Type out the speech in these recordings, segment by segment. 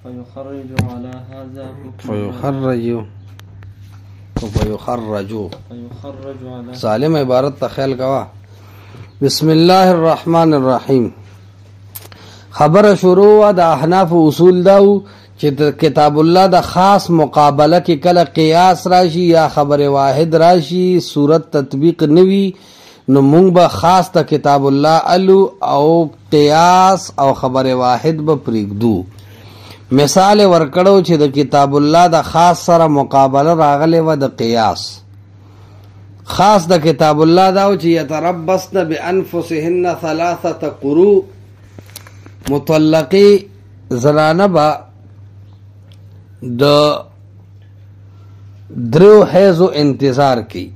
فيخرج سالم عبارت تخیل کوا. بسم الله الرحمن الرحیم. خبر شروع د احناف اصول داو چې کتاب الله د خاص مقابله کې کله قیاس راشي یا خبر واحد راشي صورت تطبیق نوي نو مونږ به خاص د کتاب الله الو او قیاس او خبر واحد به پریږدو. مثال ورکړو چې د کتاب الله د خاص سره مقابله راغلی و د قیاس. خاص د کتاب الله داو چې یتربصن بانفسهن 3 قروء مطلقی زنانه با د درو حیضو انتظار کی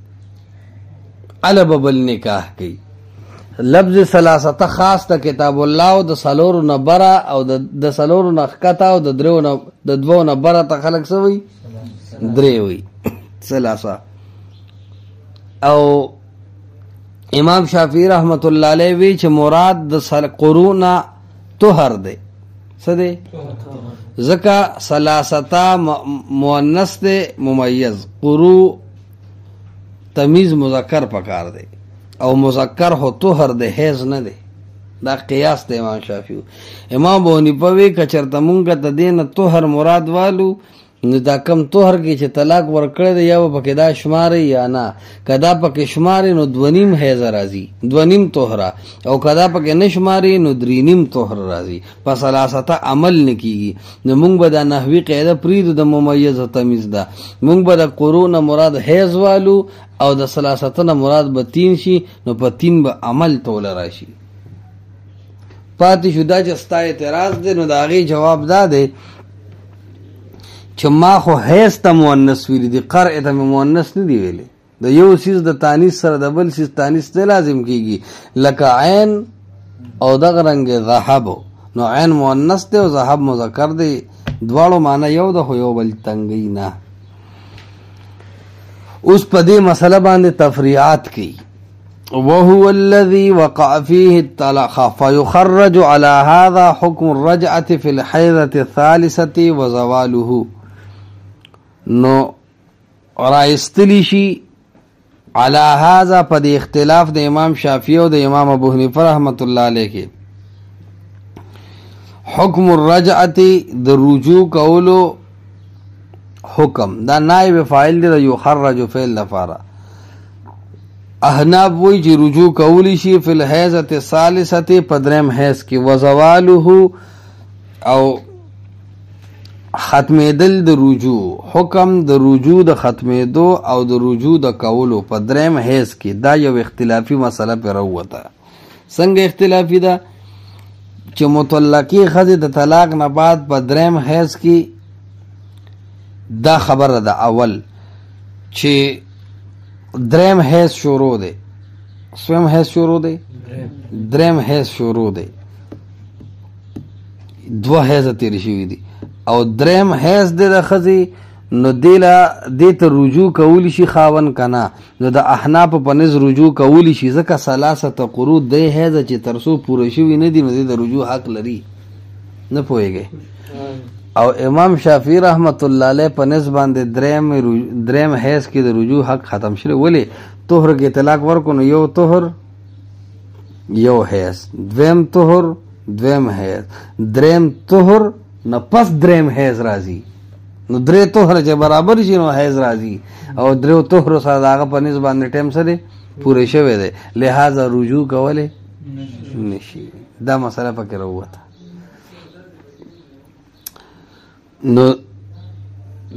علب بل نکاح کی. لفظ ثلاثه خاص د کتاب الله او د سلور نبره او د سلور نخکتا او د درو د دوو نبره ته خلق سوی درې وی ثلاثه. او امام شافعی رحمت الله علیه وی چې مراد د قرونا طهر دی. څه دی؟ ځکه ثلاثه مؤنث دی ممیز، قرو تمیز مذکر پکار دی او مذکر هو طهر دی حیض نه دی. دا قیاس دی امام شافعی. امام ابو حنیفه وی کچرته مونږ ته دینه طهر مراد والو نو دا کم طهر کې چې طلاق ورکړی دی یا پکې دا شماري یا نه. کدا پکې شماري نو 2.5 حیض راځي، 2.5 طهره، او کدا پکې نه شماري نو 3.5 طهر راځي. په ثلاثه عمل نه کیږي. نو مونږ به دا نحوی قاعده پریدو د ممیز او تمیز ده. مونږ به د قرون مراد حیض والو او د ثلاثه نه مراد به 3 شي. نو په 3 به عمل تول راشي. پاتې شو دا چې ستا اعتراض دی نو دا غي جواب دا دی چې ما خو حیث ته مؤنث ویلی دی، قرع ته مؤنث نه دی ویلی. د یو سیز د تانیث سره د بل سیز تانیث نه لازم کیږي. لکه عین او دغه رنګ ذهب، نو عین مؤنث دی او ذهب مذکر دی، دواړو معنی یو ده خو یو بل تنګی نه. اوس په دې مسله باندې تفریعات کوي. وهو الذي وقع فيه الطلاق فيخرج على هذا حكم الرجعة في الحيضة الثالثة وزواله. نو رایستلی شي على هذا په د اختلاف د امام شافعی او د امام ابو حنیفه رحمت الله علیه کې حکم الرجعه د رجوع کولو حکم. دا نائب فاعل دی د یخرج فعل لپاره. احناف وی چې رجوع کولی شي فی الحیضه الثالثه په دریم حیض کې، وزواله او ختمېدل د رجوع، حکم د رجوع د ختمېدو او د رجوع د کولو په دریم حیض کې. دا یو اختلافي مسله پر وته. څنګه اختلافي ده چې مطلقې ښځې د طلاق نه بعد په دریم حیض کې دا خبره ده اول چې دریم حیض شروع دی، سویم حیض شروع دی، دریم حیض شروع دی، 2 حیض تیر شوی دی او دریم حیض دی د ښځې. نو دې ته رجوع کولی شي خاون کنه. نو د احناف په نظر رجوع کولی شي ځکه ثلاثه قروء د حیض چې ترسو پوره شوی نه دی نو د رجوع حق لري. نه پوهیږي. او امام شافعی رحمت الله علیه په نسبت باندې دریم حیض کې د رجوع حق ختم شوی. ولی طهر کې طلاق ورکو نو یو طهر یو حیض، دویم طهر دویم حیض، دریم طهر نه پس دریم حیض راځي. نو درې طهر چې برابر شي نو حیض راځي او درو طهر سره داغه په نسبت باندې ټیم سره پوره شوی دی. لہذا رجوع کوله نشي. دا مسله پکې راوته. نو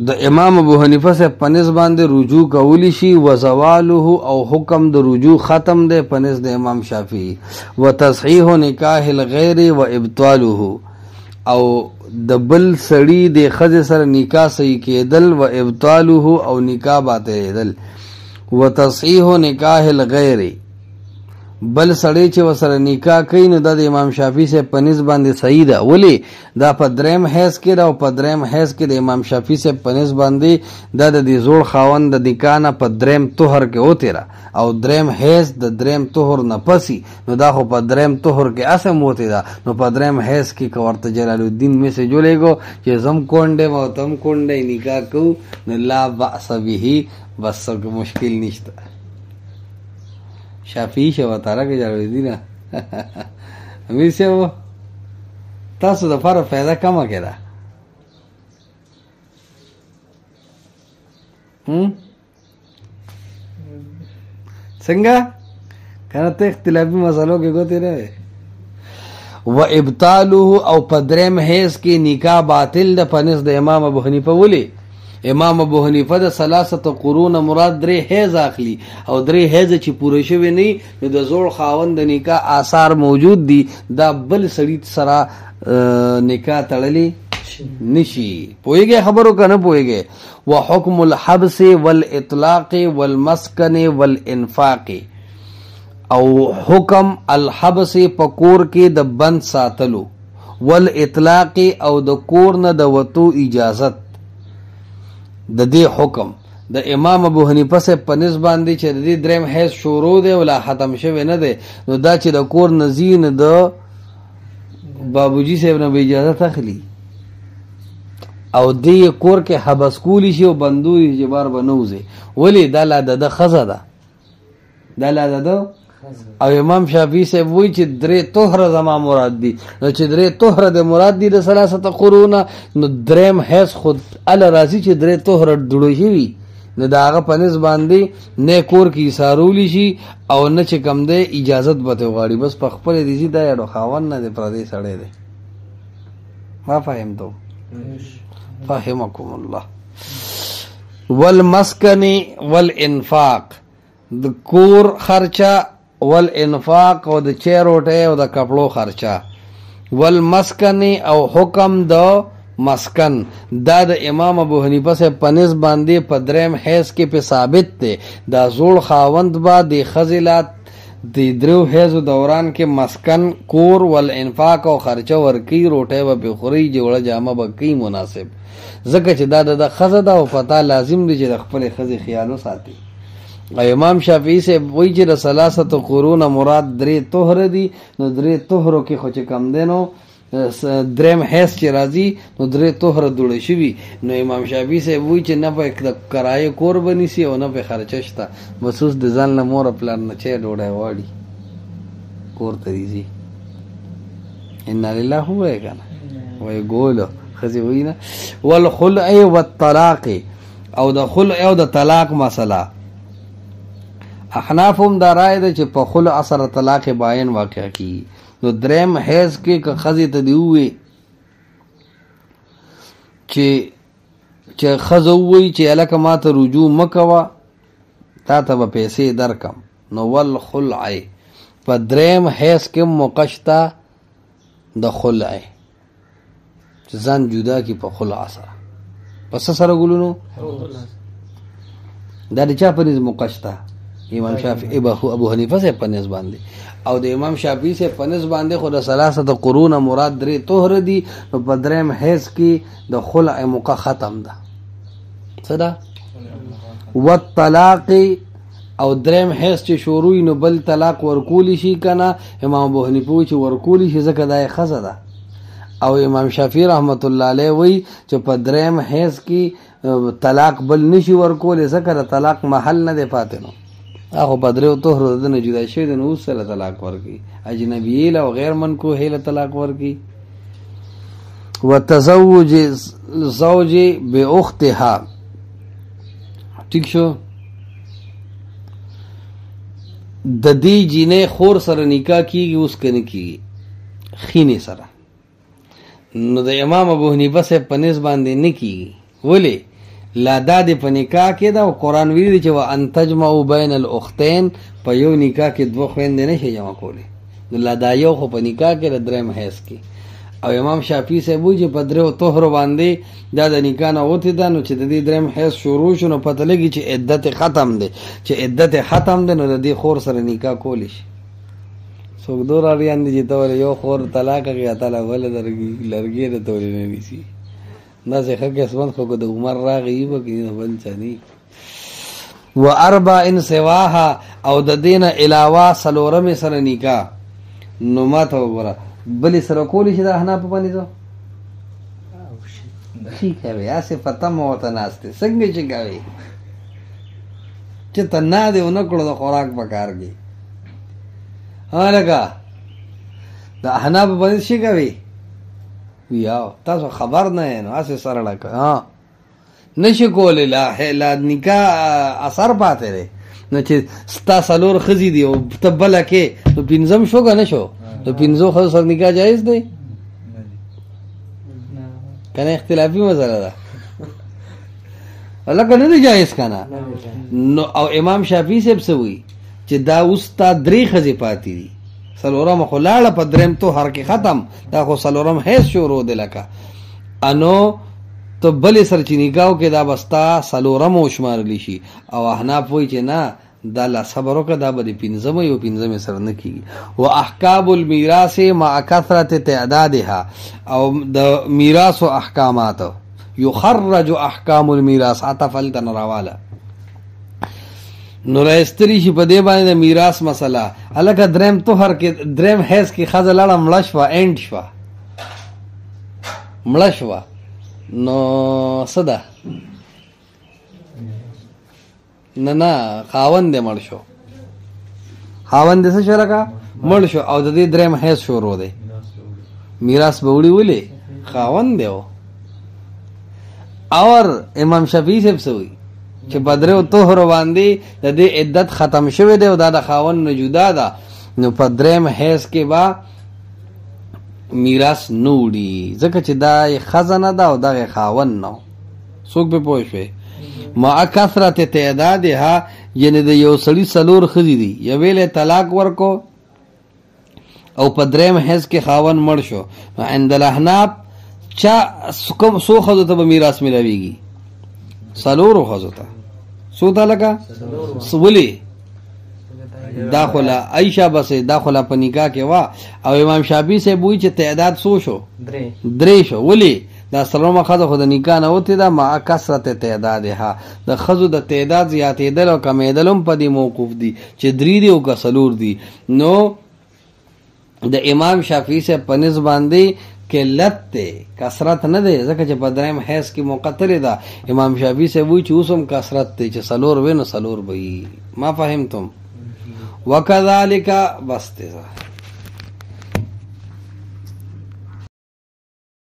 د امام ابو حنیفه سے پنځ باندې رجوع کولی شي. وزواله او حکم د رجوع ختم دی پنځ د امام شافعی. وتصحیح نکاح الغیر و ابطاله او د بل سړی د ښځې سره نکاح صحیح کېدل و ابطاله او نکاح باطلېدل. وتصحیح نکاح الغیر بل سړی چې وسره نکاح کوي نو دا د امام شافعي صاحب په نسبت باندې صحیح ده. ولې دا په دریم حیض کې ده او په دریم حیض کې د امام شافعي صاحب په نسبت باندې دا د دې زوړ خاوند د نکاح نه په دریم طهر کې وتېره او دریم حیض د دریم طهر نه پسې نو دا خو په دریم طهر کې اسم وتې ده نو په دریم حیض کې که ورته جلال الدین میسج ولېږو چې زم کونډ یم او تم کونډ یې نکاح کوو نو لا بأس به، بس مشکل نشته. شافعي شو تعالی کې جوړې دي نه امیر صاحب تاسو د فرق فایده کمه کړه څنګه کنه ته اختلافي مسلو کې ګوتې نه و ابطاله او په دریم حیض کې نکاح باطل ده په نزد امام ابو حنیفه. ولې امام ابو حنیفه د ثلاثه قرون مراد درې حیض اخلي او درې حیض چې پوره شوی نه نو د زوړ خاوند د نکاح آثار موجود دي دا بل سړي سره نکاح تړلی نشي. پوهیږي خبرو کنه پوهیږي. وحکم الحبس والاطلاق والمسکن والانفاق او حکم الحبس پکور کې د بند ساتلو والاطلاق او د کور نه د وتو اجازت د دې حکم د امام ابو حنیفه سے په نسبت باندې چې د دې دریم حیض شروع دی ولا ختم شوی نه دی نو دا چې د کور نزین د بابوجي صاحب نه اجازه تخلی او دې کور کې حبس کولی شي او بندوري جبار بنوزه. ولی دا لا د خزه ده دا لا د او امام شافعي صاحب وایي چې درې طهر زما مراد دي نو چې درې طهر د مراد دي د ثلاثه قرون نو دریم حیض خود ال راځي چې درې طهر ډړو شي نو دا هغه په نسبت باندې نه کور کې سارولی شي او نه چې کم ده اجازت به غواړي بس په خپل دي دا یو خاون نه دی پردي سړی دی. ما فهمتو فهمکم الله. والمسکن والانفاق د کور خرچه والانفاق او د چیروټه او د کپړو خرچه والمسکن او حکم د مسکن دا د امام ابو حنیفه سے پنس باندې په دریم حیض کې په ثابت دی. دا زوړ خاوند با د خزلات د درو حیض دوران کې مسکن کور والانفاق او خرچه ورکی روټه و بخوري جوړه جامه بکی مناسب ځکه چې دا د خزه دا او پتا لازم دی چې د خپل خزه خیالو ساتي. امام شافعي سے وایي چې د ثلاثه قرون مراد درې طهر دي نو درې طهرو کې خو چې کم دینو دریم حیض چې راځي نو درې طهر دوړې شوي نو امام شافعي سے وایي چې نه په کرایه کور بنیسي او نه په خرچه شته مخصوص د ځان له مور پلان نه چې ډوډۍ واړي کور ته ریزي ان لله هو کنه وای ګولو خزي وینا. والخلع والطلاق او د خلع او د طلاق مسله احناف هم دا رائے ده چې په خلع اثر طلاق باین واقع کی نو دریم حیض کې که خزي ته دی وي چې خزه وي چې الکه ما ته رجوع مکوا تا ته به پیسې درکم نو والخلع په دریم حیض کې موقشتا د خلع ځان جدا کی په خلع سره پس سره ګلونو دا د چا په نس موقشتا امام شافعي ابو حنیفه سے پنس باندې او د امام شافعي سے پنس باندې خو د ثلاثه قرون مراد درې طهر دي نو په دریم حیض کې د خلع موقع ختم ده صدا والطلاق او دریم حیض چې شروع نو بل طلاق ورکولی شي کنه امام ابو حنیفه چې ورکولی شي ځکه دا خزه ده او امام شافعي رحمت الله علیه وی چې په دریم حیض کې طلاق بل نشي ورکول ځکه طلاق محل نه دی پاتې نو هغه بدرو طهر د نه جدا شي د نو سره طلاق ورکی اجنبی له او غیر منکوح له طلاق ورکی. وتزوج زوج باختها ٹھیک شو د دې جینې خور سره نکاح کیږي اوس کنه کیږي خینه سره نو د امام ابو حنیفه سے پنس باندې نه کیږي. ولی لا دا د په نکاح کې دا قرآن ویلي چې وان تجمعوا بین الاختین په یو نکاح کې دوه خويندې نشي جمع کولی نو لا دا یو خو په نکاح کې د دریم حیض کې او امام شافعي صاحب وایي چې په درو طهر باندې دا د نکاح نه وتی دا نو چې د دې دریم حیض شروع شو نو پته لګي چې عدت ختم ده چې عدت ختم ده نو د دې خور سره نکاح کولی شي څوک دور اړیان دي چې ته ولې یو خور طلاق کړي تعالی ولې لرګي د تولې نه نیسي داسې ښه قسمت خو که د عمر راغی به کې نه بل څه نه و اربع ان سواها او د دین علاوه سلورم سره نکاح نو ما ته وګوره بلې سره کولی شي د احناف باندې ځو شي کوي هسې پته مو ورته ناست دی څنګه چې کوي چې ته نه دې ونه کړو د خوراک په کار کې لکه د احناف باندې شي کوي یا تاسو خبر نه یې نو هسې سره لکه نشي کولی لا نکاح اثر پاتې دی نو چې ستا څلور ښځې دي او ته بله کې نو پنځم شو که نه شو نو پنځو ښځو سره نکاح جایز دی که نه اختلافي مسله ده لکه نه دی جایز که نه نو او امام شافعي صاحب څه وایي چې دا اوس تا درې ښځې پاتې دي څلورمه خو لاړه په درېم توهر کې ختم دا خو څلورم حیض شروع دی لکه انو ته بلې سره چې نکاح وکړې دا به ستا څلورمه وشمارلی شي او احناف وایي چې نه دا لا صبر وکړه دا به د پنځمه یو پنځمې سره نه کېږي و احکام المیراث مع کثرت تعدادها او د میراثو احکامات یخرج احکام المیراث عطف هلته نه راواله نو راایستلی شي په دې باندې د میراث مسله هلکه درېم طهر کې درېم حیض کې ښځه لاړه مړه شوه اینډ شوه مړه شوه نو څه ده نه خاوند دې مړ شو خاوند دې څه شو لکه مړ شو او د دې درېم حیض شروع دی میراث به وړي ولې خاوند دی اور امام شفیع صاحب څه وایي چې په درېو طهرو باندې د دې عدت ختم شوی دی او دا د خاوند نه جدا ده نو په درېم حیض کې به میراث نه وړي ځکه چې دا یې ښځه نه ده او دغه خاوند نه څوک پې پوه شوی مع کثرت تعدادها یعنې د یو سړي څلور ښځې دي یوې له طلاق ورکو او په درېم حیض کې خاوند مړ شو نو عند الاحناف چا څو ښځو ته به میراث میلاویږي څلورو ښځو ته څو ته لکه ولې دا خو له عایشه بسې دا خو له په نکاح کې وه او امام شافعي صاحب وایي چې تعداد څو شو درې شو ولې دا څلورمه ښځه خو د نکاح نه وتې ده مع کثرت تعدادها د ښځو د تعداد زیاتېدل او کمېدل هم په دې موقوف دي چې درې دي او که څلور دي نو د امام شافعي صاحب په نسبت باندې قلت دی کثرت نه دی ځکه چې په درېم حیض کې مقتلې ده امام شافعي صاحب وایي چې اوس هم کثرت دی چې څلور وي نو څلور به وي ما فهمتم وکذلک بس دی